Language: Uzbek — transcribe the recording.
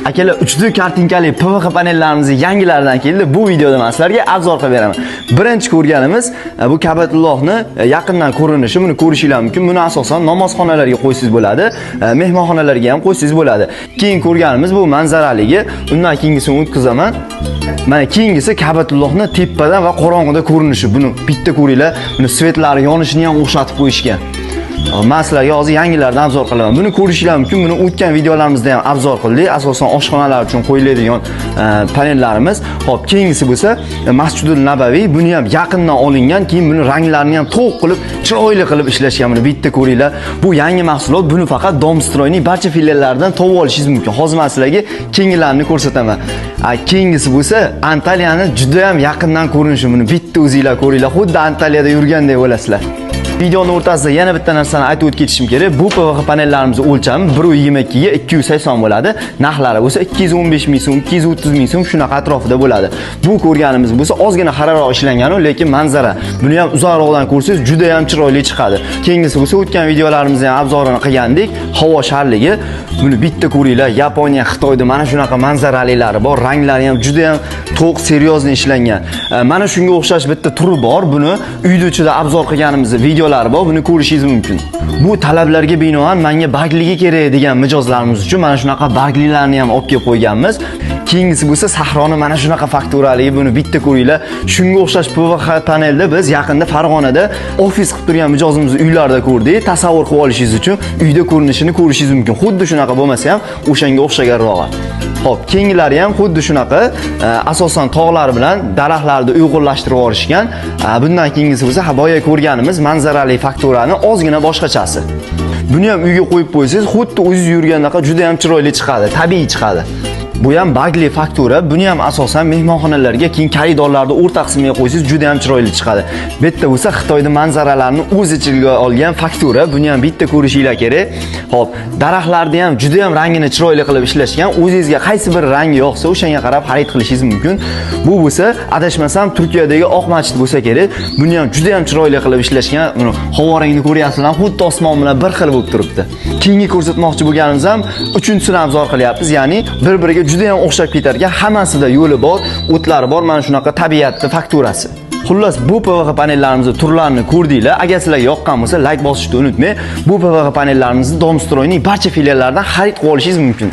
Akalar, 3D kartinkali PVX panellarimiz yangilaridan keldi. Bu videoda men sizlarga obzor qilib beraman. Birinchi ko'rganimiz bu Kabatullohni yaqindan ko'rinishi, buni ko'rishingiz mumkin. Buni asosan namozxonalarga qo'ysangiz bo'ladi, mehmonxonalarga ham qo'ysangiz bo'ladi. Keyin ko'rganimiz bu manzaraligi. Undan keyingisini o'tkazaman. Mana keyingisi Kabatullohni tepadan va qorong'ida ko'rinishi. Buni bitta ko'ringlar. Buni svetlari yonishini ham o'xshatib qo'yishgan. Men sizlarga hozir yangilardan obzor qilaman. Buni ko'rishingiz mumkin. Buni o'tgan videolarimizda ham obzor qildik. Asosan oshxonalar uchun qo'yiladigan panellarimiz. Xo'p, keyingisi bo'lsa Masjidul Nabaviy. Buni ham yaqindan olingan, keyin buni ranglarini ham to'q qilib, chiroyli qilib ishlashgan. Buni bitta ko'ringlar. Bu yangi mahsulot. Buni faqat Domstroyning barcha filiallaridan topib olishingiz mumkin. Hozir men sizlarga kengilarini ko'rsataman. Keyingisi bo'lsa Antaliyani juda ham yaqindan ko'rinishi. Buni bitta o'zingizlar ko'ringlar. Xuddi Antaliyada yurgandek bo'lasizlar. Videoning o'rtasida yana bitta narsani aytib o'tib ketishim kerak. Bu PVX panellarimiz o'lchami 1.22 ga 280 bo'ladi. Narxlari bo'lsa 215 ming so'm, 230 ming so'm shunaqa atrofida bo'ladi. Bu ko'rganimiz bo'lsa ozgina xiraroq ishlangan, lekin manzara. Buni ham uzoqroqdan ko'rsangiz juda ham chiroyli chiqadi. Keyingisi bo'lsa o'tgan videolarimizda ham obzorini qilgandik. Havo sharligi. Buni bitta ko'ringlar. Yaponiya, Xitoyda mana shunaqa manzaraliklari bor. Ranglari ham juda ham to'q, seryozni ishlangan. Mana shunga o'xshash bitta turi bor. Buni uyda ichida obzor qilganimiz video bor, buni ko'rishingiz mumkin. Bu talablarga binoan menga bagligi kerak degan mijozlarimiz uchun mana shunaqa baglilarni ham olib kelib qo'yganmiz. Keyingisi bo'lsa sahroni mana shunaqa fakturaligi, buni bitta ko'ringlar. Shunga o'xshash PVX panelda biz yaqinda Farg'onada ofis qilib turgan mijozimizni uylarida ko'rdik. Tasavvur qilib olishingiz uchun uyda ko'rinishini ko'rishingiz mumkin. Xuddi shunaqa bo'lmasa ham o'shanga o'xshaganroq. Xo'p, keyingilari ham xuddi shunaqa, asosan tog'lar bilan daraxtlarni uyg'unlashtirib yorishgan. Bundan keyingisi bo'lsa boya ko'rganimiz manzarali fakturani ozgina boshqachasi. Buni ham uyga qo'yib qo'ysangiz, xuddi o'zingiz yurgandaqa juda ham chiroyli chiqadi, tabiiy chiqadi. Bu ham bagli faktura. Buni ham asosan mehmonxonalarga, keyin koridorlarda o'rta qismiga qo'ysangiz juda ham chiroyli chiqadi. Bitta bo'lsa Xitoyda manzaralarni o'z ichiga olgan faktura. Buni ham bitta ko'rishinglar kerak. Xo'p, daraxtlarni ham juda ham rangini chiroyli qilib ishlashgan. O'zingizga qaysi bir rangi yoqsa, o'shanga qarab xarid qilishingiz mumkin. Bu bo'lsa, adashmasam Turkiyadagi Oq masjid bo'lsa kerak. Buni ham juda ham chiroyli qilib ishlashgan. Buni havo rangini ko'ryapsizlar, xuddi osmon bilan bir xil bo'lib turibdi. Keyingi ko'rsatmoqchi bo'lganimiz ham 3-chisini obzor qilyapmiz, ya'ni bir-biriga juda ham o'xshab ketarkan, hammasida yo'li bor, o'tlari bor, mana shunaqa tabiatli fakturasi. Xullas, bu PVX panellarimizni turlarini ko'rdinglar. Agar sizlarga yoqqan bo'lsa, like bosishni unutmang. Bu PVX panellarimizni Domstroyning barcha filiallaridan xarid qilib olishingiz mumkin.